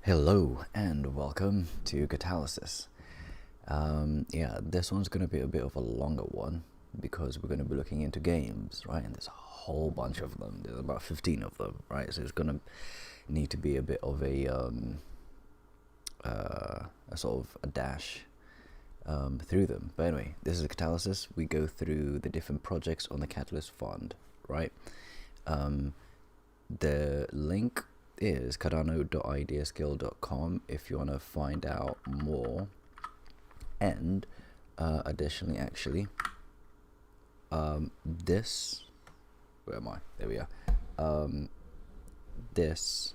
Hello and welcome to Catalysis. This one's going to be a bit of a longer one because we're going to be looking into games, right? And there's a whole bunch of them. There's about 15 of them, right? So it's going to need to be a bit of a sort of a dash through them. But anyway, this is a Catalysis. We go through the different projects on the Catalyst Fund, right? The link is cardano.ideaskill.com if you want to find out more. And additionally, actually, this, where am I? There we are. This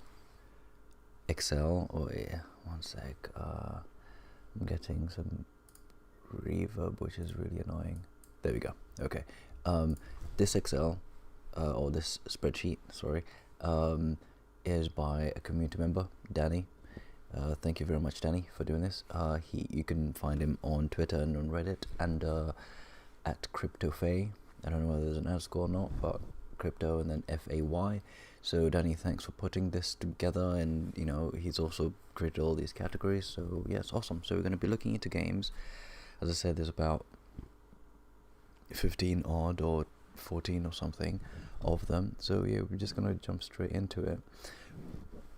Excel, oh yeah, one sec. I'm getting some reverb, which is really annoying. There we go. Okay. This Excel, or this spreadsheet, sorry, is by a community member, Danny. Thank you very much, Danny, for doing this. You can find him on Twitter and on Reddit and at CryptoFay. I don't know whether there's an underscore or not, but crypto and then FAY. So Danny, thanks for putting this together, and he's also created all these categories. So yeah, it's awesome. So we're going to be looking into games. As I said, there's about 15 odd or 14 or something of them. So yeah, we're just going to jump straight into it.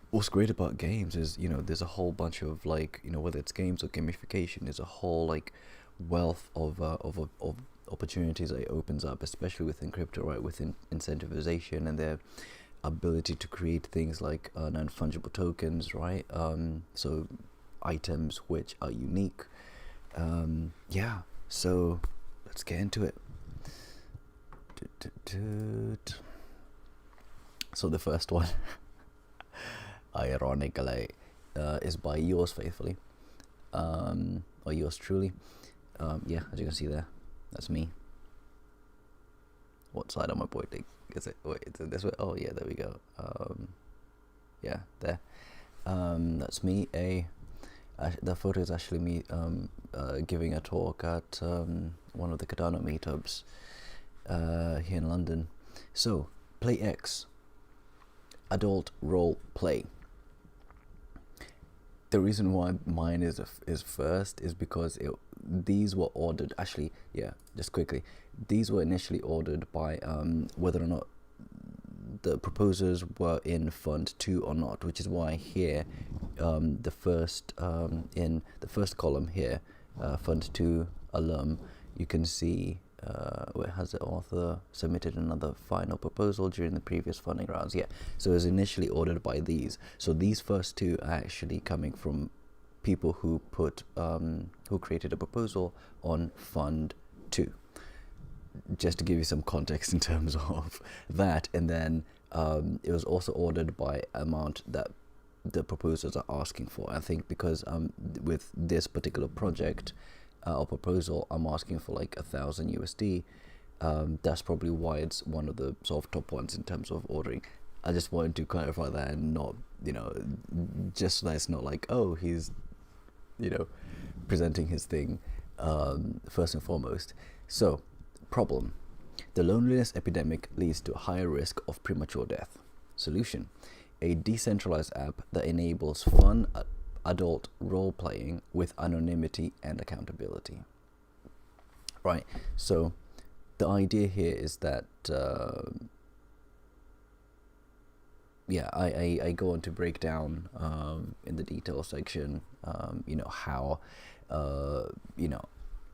What's great about games is, there's a whole bunch of whether it's games or gamification, there's a whole wealth of opportunities that it opens up, especially within crypto, right? Within incentivization and their ability to create things like non-fungible tokens, right? So items which are unique. So let's get into it. So the first one, ironically, is by yours faithfully, or yours truly. As you can see there, that's me. What side am I pointing? Is it? Wait, is it this way? Oh yeah, there we go. There. That's me. The photo is actually me giving a talk at one of the Cardano meetups here in London. So PlayX, adult role play. The reason why mine is first is because these were ordered. Actually, just quickly, these were initially ordered by whether or not the proposers were in Fund 2 or not, which is why here, the first in the first column here, Fund 2 alum, you can see where has the author submitted another final proposal during the previous funding rounds. So it was initially ordered by these. So these first two are actually coming from people who created a proposal on Fund 2. Just to give you some context in terms of that, and then it was also ordered by amount that the proposers are asking for. I think because with this particular project or proposal, I'm asking for like 1,000 USD. That's probably why it's one of the sort of top ones in terms of ordering. I just wanted to clarify that, and not, just so that it's not like, oh, he's, presenting his thing first and foremost. So, problem: the loneliness epidemic leads to a higher risk of premature death. Solution: a decentralized app that enables fun adult role-playing with anonymity and accountability. Right, so the idea here is that I go on to break down in the details section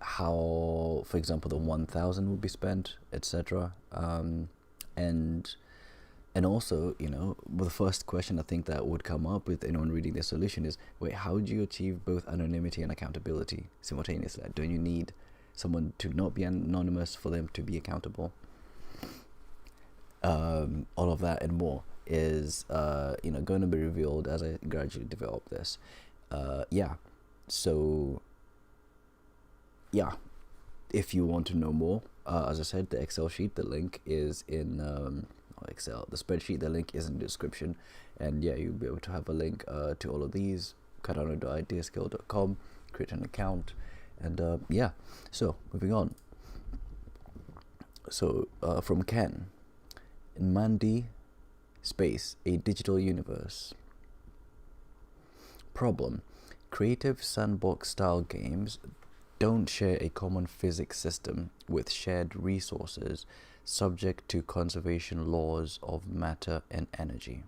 how, for example, the 1,000 will be spent, etc. And also, the first question I think that would come up with anyone reading the solution is, wait, how do you achieve both anonymity and accountability simultaneously? Don't you need someone to not be anonymous for them to be accountable? All of that and more is, going to be revealed as I gradually develop this. If you want to know more, as I said, the Excel sheet, the link is in the spreadsheet, the link is in the description, and you'll be able to have a link to all of these. Cardano.ideaskill.com, create an account, and so moving on. So from Ken, in Mandy space, a digital universe. Problem: creative sandbox style games don't share a common physics system with shared resources subject to conservation laws of matter and energy.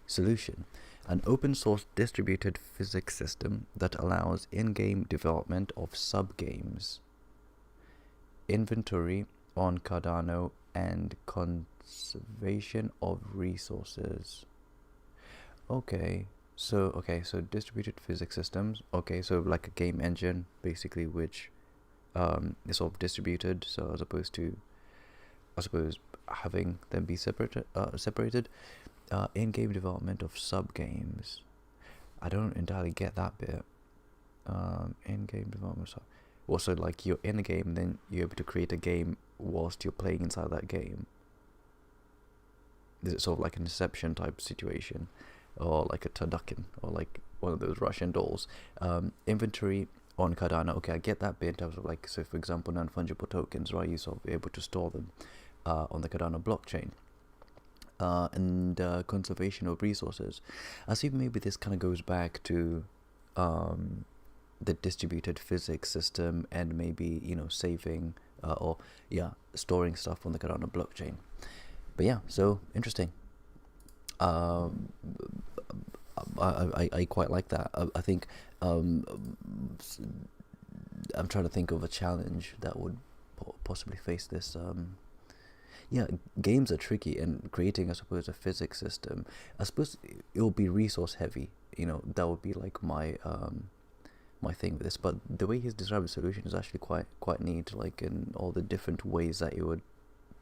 Solution: an open source distributed physics system that allows in-game development of sub-games. Inventory on Cardano and conservation of resources. Okay, so distributed physics systems. Okay, so like a game engine, basically, which is sort of distributed. So as opposed to, I suppose, having them be separated. In-game development of sub-games. I don't entirely get that bit. In-game development. Well, so like you're in a game, then you're able to create a game whilst you're playing inside that game. Is it sort of like an Inception type situation, or like a turducken, or like one of those Russian dolls? Inventory on Cardano. Okay, I get that bit in terms of like, so for example, non-fungible tokens, right? You're sort of able to store them on the Cardano blockchain. And conservation of resources. I see maybe this kind of goes back to the distributed physics system, and maybe, you know, saving or storing stuff on the Cardano blockchain. But yeah, so interesting. I quite like that. I think I'm trying to think of a challenge that would possibly face this. Yeah, games are tricky, and creating, I suppose, a physics system, I suppose it will be resource heavy. You know, that would be like my my thing with this. But the way he's described the solution is actually quite neat, like in all the different ways that it would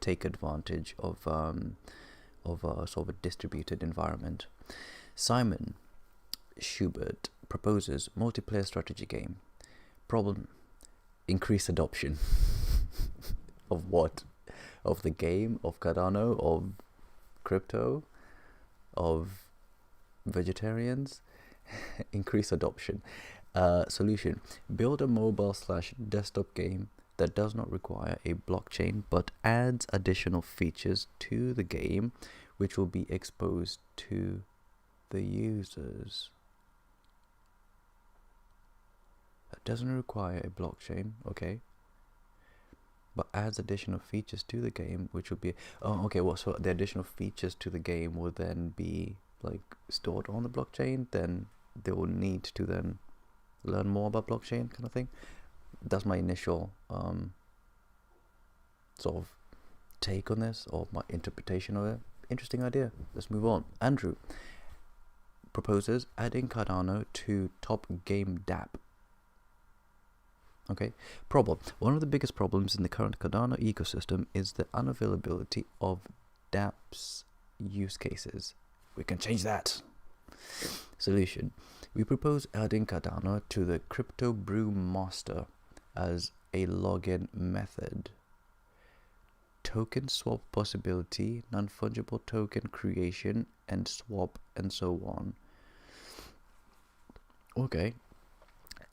take advantage of sort of a distributed environment. Simon Schubert proposes multiplayer strategy game. Problem: increase adoption. Of what? Of the game, of Cardano, of crypto, of vegetarians. Increase adoption. Solution: build a mobile/desktop game that does not require a blockchain but adds additional features to the game which will be exposed to the users. That doesn't require a blockchain, okay, but adds additional features to the game which will be, well, so the additional features to the game will then be like stored on the blockchain. Then they will need to then learn more about blockchain, kind of thing. That's my initial sort of take on this, or my interpretation of it. Interesting idea. Let's move on. Andrew proposes adding Cardano to top game dApp. Okay. Problem: one of the biggest problems in the current Cardano ecosystem is the unavailability of dApps use cases. We can change that. Solution: we propose adding Cardano to the Crypto Brew Master as a login method. Token swap possibility, non-fungible token creation and swap, and so on. Okay.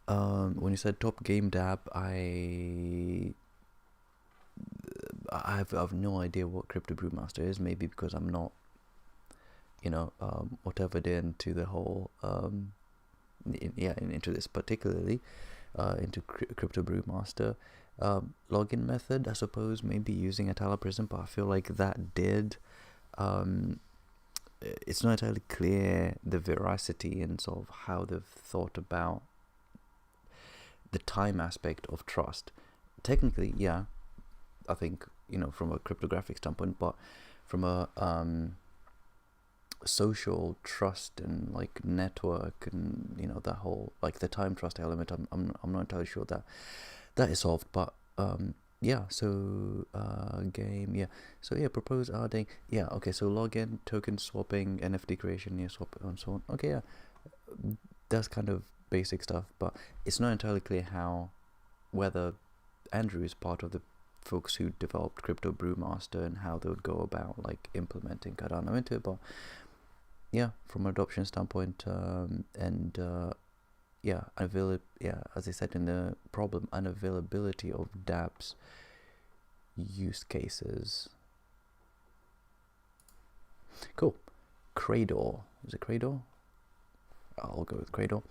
When you said top game dApp, I have no idea what Crypto Brewmaster is. Maybe because I'm not, whatever into the whole, into this particularly, into Crypto Brewmaster. Login method, I suppose, maybe using a Tala Prism, but I feel like that did. It's not entirely clear the veracity and sort of how they've thought about the time aspect of trust. Technically, yeah, I think, from a cryptographic standpoint, but from a social trust and like network and that whole, like the time trust element, I'm not entirely sure that is solved. But propose adding, so login, token swapping, NFT creation, swap, and so on. Okay, yeah, that's kind of basic stuff, but it's not entirely clear whether Andrew is part of the folks who developed Crypto Brewmaster and how they would go about like implementing Cardano into it. But yeah, from an adoption standpoint, as I said in the problem, unavailability of dApps use cases. Cool. Cradle. Is it Cradle? I'll go with Cradle.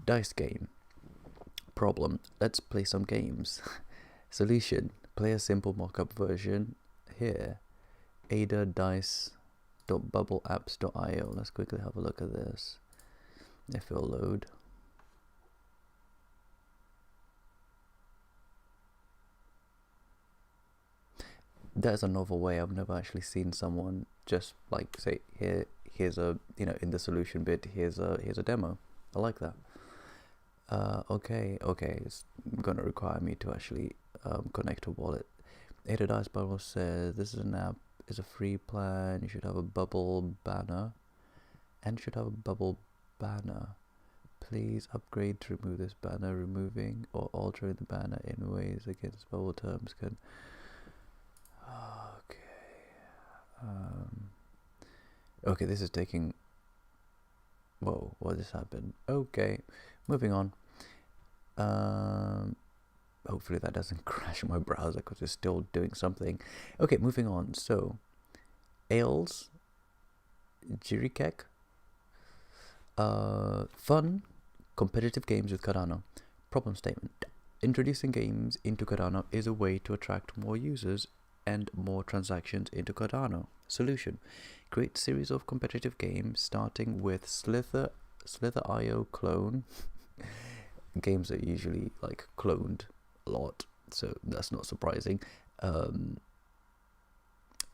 Dice game. Problem. Let's play some games. Solution. Play a simple mock-up version here. ada-dice.bubbleapps.io. Let's quickly have a look at this. If it'll load. There's a novel way. I've never actually seen someone just like say here's a, you know, in the solution bit, here's a demo. I like that. Okay, it's gonna require me to actually connect a wallet. Ada Dice Bubble says this is an app, is a free plan. You should have a bubble banner, and should have a bubble banner. Please upgrade to remove this banner. Removing or altering the banner in ways against bubble terms can. Okay, this is taking. Whoa, what just happened? Okay, moving on. Hopefully that doesn't crash my browser because it's still doing something. Okay, moving on. So, Ales, Jirikek, fun, competitive games with Cardano. Problem statement. Introducing games into Cardano is a way to attract more users and more transactions into Cardano. Solution. Create a series of competitive games starting with Slither.io clone. Games are usually like cloned a lot, so that's not surprising.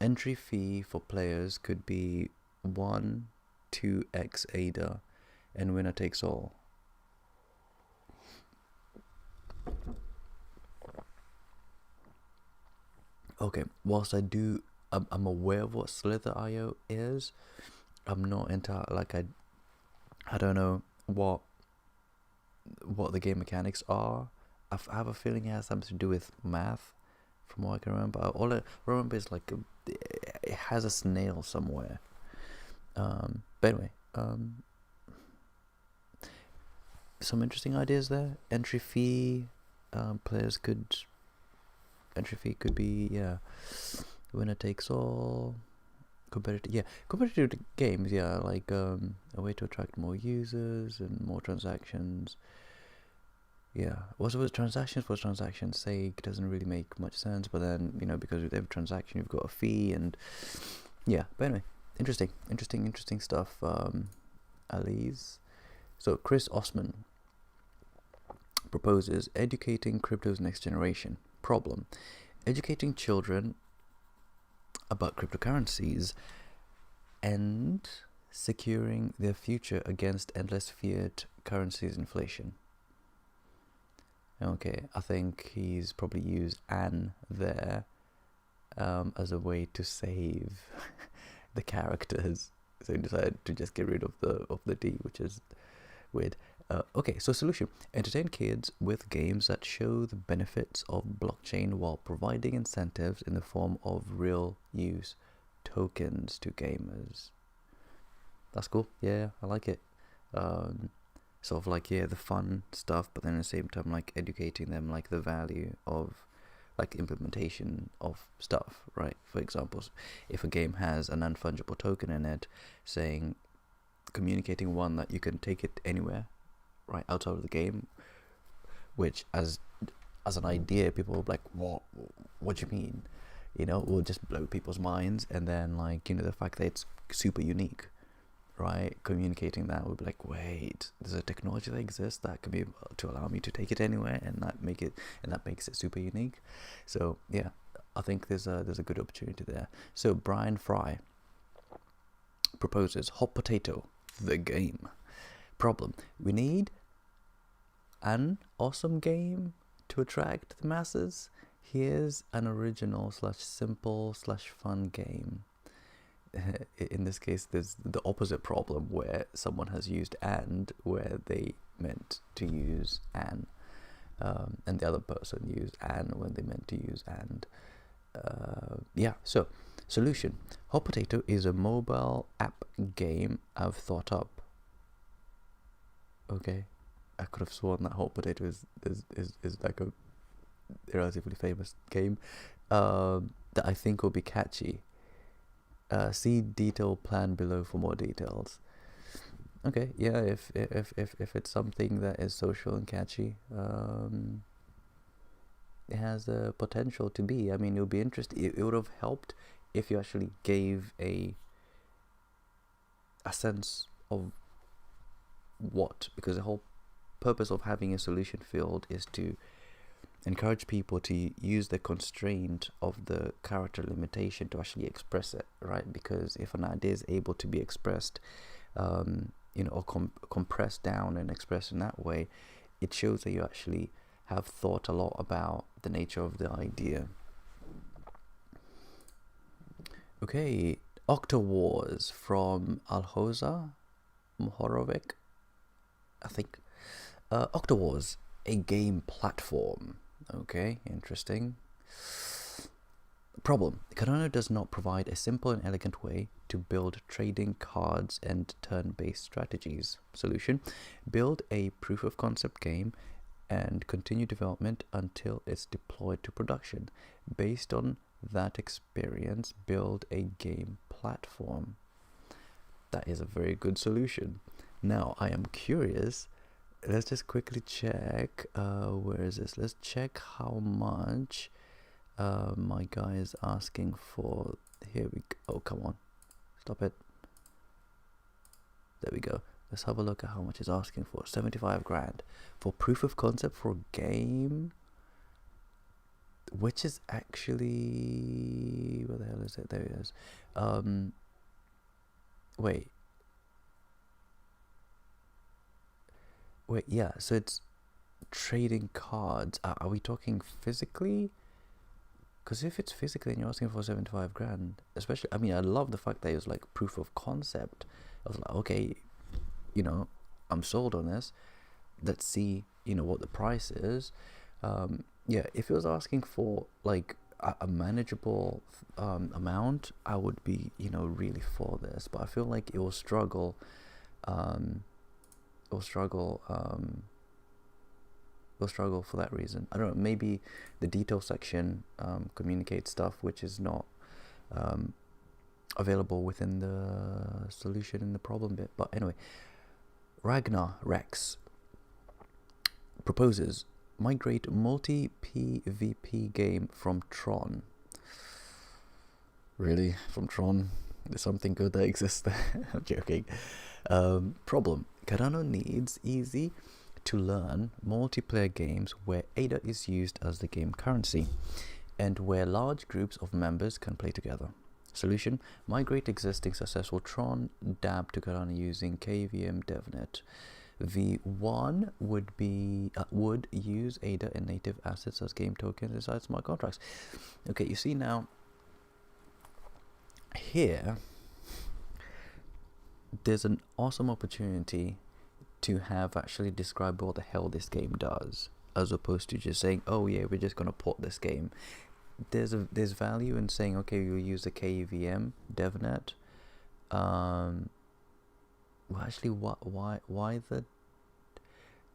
Entry fee for players could be 2x ADA, and winner takes all. Okay, whilst I'm aware of what Slither.io is, I'm not entirely, like, I don't know what the game mechanics are. I have a feeling it has something to do with math, from what I can remember. All I remember is like it has a snail somewhere. But anyway, some interesting ideas there. Entry fee, entry fee could be, yeah, winner takes all. Competitive games, yeah, like a way to attract more users and more transactions. Yeah, what was transactions for transaction's sake doesn't really make much sense, but then, you know, because with every transaction you've got a fee, and yeah, but anyway, interesting stuff. Alice. So Chris Osman proposes educating crypto's next generation. Problem. Educating children about cryptocurrencies and securing their future against endless fiat currencies inflation. Okay, I think he's probably used "an" there as a way to save the characters, so he decided to just get rid of the D, which is weird. Okay, so solution. Entertain kids with games that show the benefits of blockchain while providing incentives in the form of real use tokens to gamers. That's cool. Yeah, I like it. Sort of like, yeah, the fun stuff, but then at the same time, like, educating them, like, the value of, like, implementation of stuff, right? For example, if a game has an unfungible token in it, saying, communicating one that you can take it anywhere, right, outside of the game, which as an idea, people will be like, what do you mean? You know, it will just blow people's minds, and then, like, you know, the fact that it's super unique, right, communicating that would be like, wait, there's a technology that exists that can be to allow me to take it anywhere, and that makes it super unique. So yeah, I think there's a good opportunity there. So Brian Fry proposes Hot Potato, the game. Problem. We need an awesome game to attract the masses. Here's an original / simple / fun game. In this case, there's the opposite problem where someone has used "and" where they meant to use "an", and the other person used "an" when they meant to use "and". Yeah, so solution. Hot Potato is a mobile app game I've thought up. Okay, I could have sworn that Hot Potato is like a relatively famous game that I think will be catchy. See detailed plan below for more details. Okay, yeah, if it's something that is social and catchy, it has the potential to be. I mean, it would be interesting. It would have helped if you actually gave a sense of what, because the whole purpose of having a solution field is to encourage people to use the constraint of the character limitation to actually express it, right? Because if an idea is able to be expressed, or compressed down and expressed in that way, it shows that you actually have thought a lot about the nature of the idea. Okay, Octawars from Alhoza Mohorovic, I think. Octawars, a game platform. Okay, interesting. Problem: Cardano does not provide a simple and elegant way to build trading cards and turn-based strategies. Solution: build a proof of concept game and continue development until it's deployed to production. Based on that experience, build a game platform. That is a very good solution. Now, I am curious. Let's just quickly check. Where is this? Let's check how much my guy is asking for. Here we go. Oh, come on. Stop it. There we go. Let's have a look at how much he's asking for. 75 grand for proof of concept for a game, which is actually, where the hell is it? There it is. Wait, yeah, so it's trading cards. Are we talking physically? Because if it's physically and you're asking for 75 grand, especially, I mean, I love the fact that it was like proof of concept. I was like, okay, I'm sold on this. Let's see, what the price is. Yeah, if it was asking for like a manageable amount, I would be, really for this. But I feel like it will struggle. We'll struggle for that reason. I don't know, maybe the detail section communicates stuff which is not available within the solution in the problem bit. But anyway, Ragnar Rex proposes migrate multi-PvP game from Tron. Really? From Tron? There's something good that exists there. I'm joking. Problem: Cardano needs easy to learn multiplayer games where ADA is used as the game currency and where large groups of members can play together. Solution: migrate existing successful Tron dApp to Cardano using KVM DevNet. V1 would use ADA and native assets as game tokens inside smart contracts. Okay, you see now here there's an awesome opportunity to have actually described what the hell this game does, as opposed to just saying, oh yeah, we're just gonna port this game. There's value in saying, okay, we'll use the KVM DevNet. Well, actually, why the?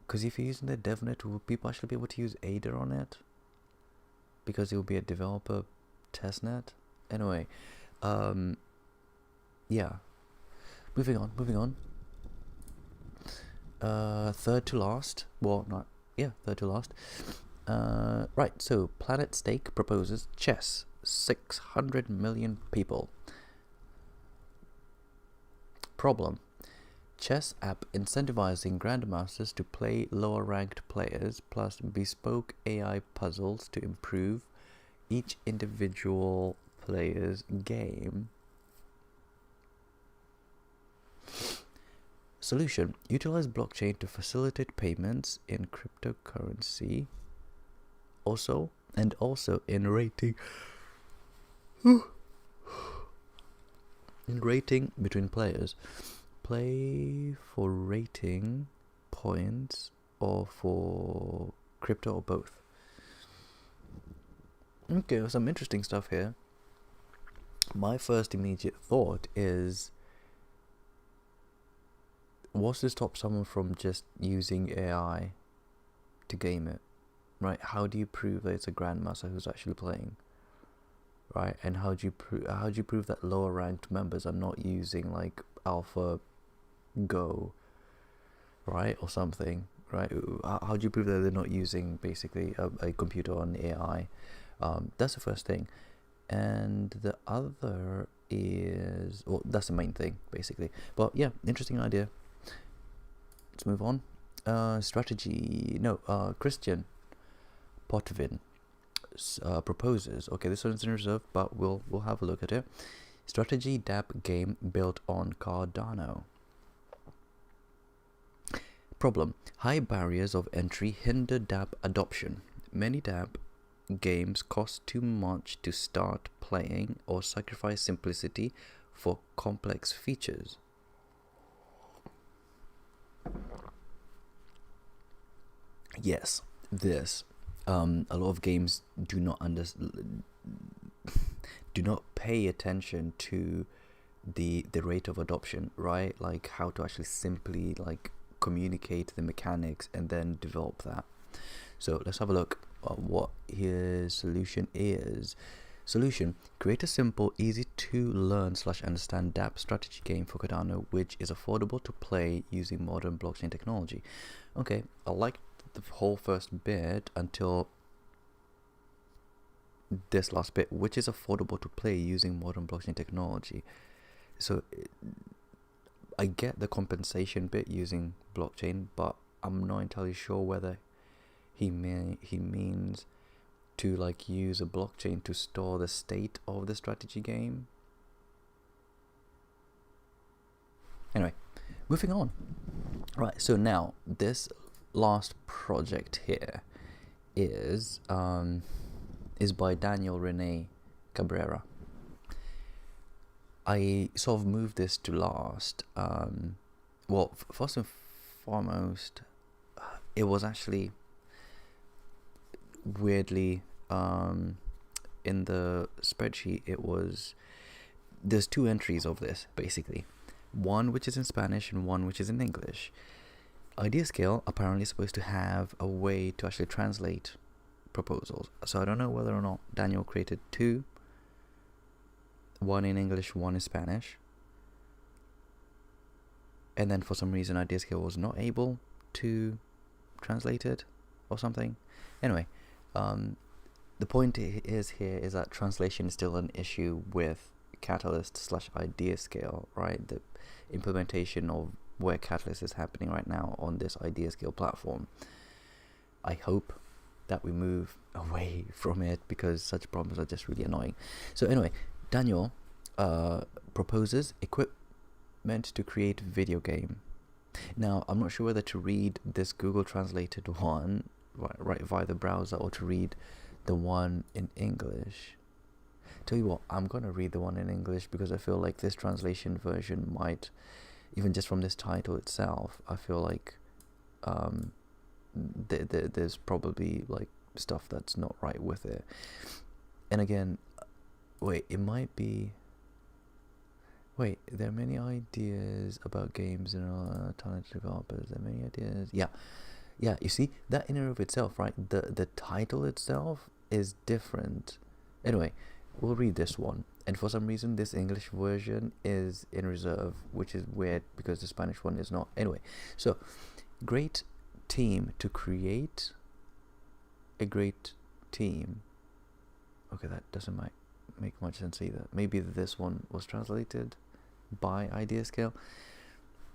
Because if you're using the DevNet, will people actually be able to use ADA on it? Because it will be a developer testnet. Anyway, yeah. Moving on. Third to last. Well, not, yeah, third to last. Right, so Planet Stake proposes chess. 600 million people. Problem: chess app incentivizing grandmasters to play lower ranked players, plus bespoke AI puzzles to improve each individual player's game. Solution: utilize blockchain to facilitate payments in cryptocurrency. Also in rating. In rating between players. Play for rating points or for crypto or both. Okay, some interesting stuff here. My first immediate thought is, what's to stop someone from just using AI to game it, right? How do you prove that it's a grandmaster who's actually playing, right? And how do you prove that lower ranked members are not using like alpha Go, right, or something, right? How do you prove that they're not using basically a computer on AI? That's the first thing. And the other is, well, that's the main thing basically. But yeah, interesting idea. Let's move on. Strategy. No, Christian Potvin proposes. Okay, this one's in reserve, but we'll have a look at it. Strategy dApp game built on Cardano. Problem: high barriers of entry hinder dApp adoption. Many dApp games cost too much to start playing or sacrifice simplicity for complex features. Yes, this. A lot of games do not pay attention to the rate of adoption, right? Like how to actually simply like communicate the mechanics and then develop that. So let's have a look at what his solution is. Solution: create a simple, easy to learn / understand dApp strategy game for Cardano, which is affordable to play using modern blockchain technology. Okay, I like the whole first bit until this last bit, which is affordable to play using modern blockchain technology. So I get the compensation bit using blockchain, but I'm not entirely sure whether he means to like use a blockchain to store the state of the strategy game. Anyway, moving on. Right, so now this last project here is by Daniel Rene Cabrera. I sort of moved this to last. Well, first and foremost, it was actually weirdly in the spreadsheet. There's two entries of this basically, one which is in Spanish and one which is in English. IdeaScale apparently is supposed to have a way to actually translate proposals, so I don't know whether or not Daniel created two, one in English, one in Spanish, and then for some reason IdeaScale was not able to translate it or something. Anyway, the point is that translation is still an issue with Catalyst / IdeaScale, right? The implementation of where Catalyst is happening right now on this IdeaScale platform. I hope that we move away from it because such problems are just really annoying. So anyway, Daniel proposes equipment to create video game. Now, I'm not sure whether to read this Google translated one right via the browser or to read the one in English. Tell you what, I'm going to read the one in English because I feel like this translation version might, even just from this title itself, I feel like there's probably like stuff that's not right with it. And again, there are many ideas about games and talented developers. There are many ideas. Yeah, you see, that in and of itself, right? The title itself is different. Anyway, we'll read this one. And for some reason, this English version is in reserve, which is weird because the Spanish one is not. Anyway, so, great team to create a great team. Okay, that doesn't make much sense either. Maybe this one was translated by IdeaScale.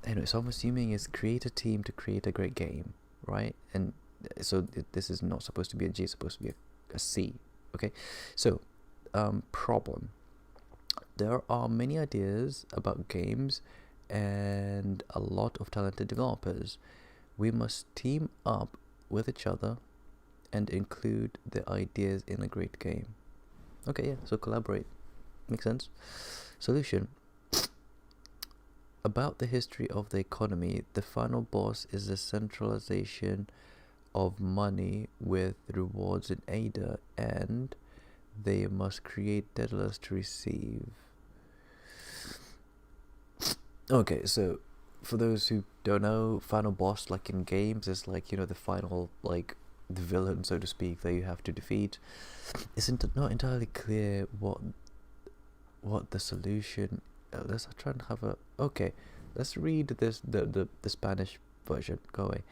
Anyway, so I'm assuming it's create a team to create a great game, right? And so this is not supposed to be a G, it's supposed to be a C. Okay, so problem: there are many ideas about games and a lot of talented developers. We must team up with each other and include the ideas in a great game. Okay, yeah, so collaborate. Makes sense. Solution: about the history of the economy, the final boss is the centralization of money with rewards in ADA, and they must create deadlines to receive. Okay, so for those who don't know, final boss, like in games, is like, the final, like, the villain, so to speak, that you have to defeat. Isn't not entirely clear what the solution. Let's try and have a. Okay, let's read this the Spanish version. Go away.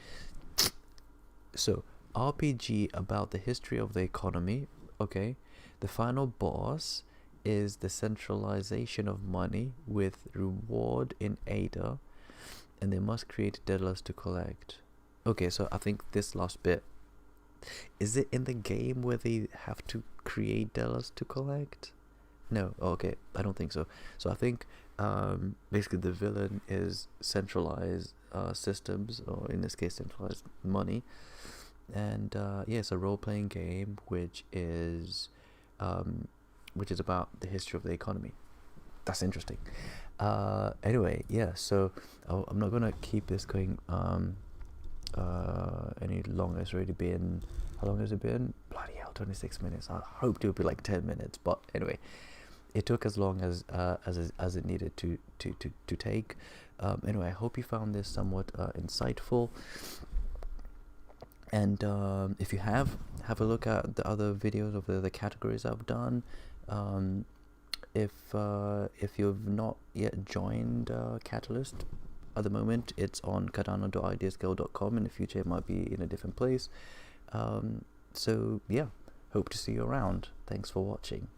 So, RPG about the history of the economy. Okay, the final boss is the centralization of money with reward in ADA, and they must create dollars to collect. Okay, so I think this last bit, is it in the game where they have to create dollars to collect? No. Okay, I don't think so. So I think basically the villain is centralized systems, or in this case centralized money. And yeah, it's a role-playing game which is about the history of the economy. That's interesting. Anyway, yeah, so I'm not gonna keep this going any longer. It's already been, how long has it been? Bloody hell, 26 minutes. I hoped it would be like 10 minutes, but anyway, it took as long as it needed to take. Anyway, I hope you found this somewhat insightful. And if you have a look at the other videos of the categories I've done. If you've not yet joined Catalyst at the moment, it's on cardano.ideascale.com. In the future it might be in a different place. So yeah, hope to see you around. Thanks for watching.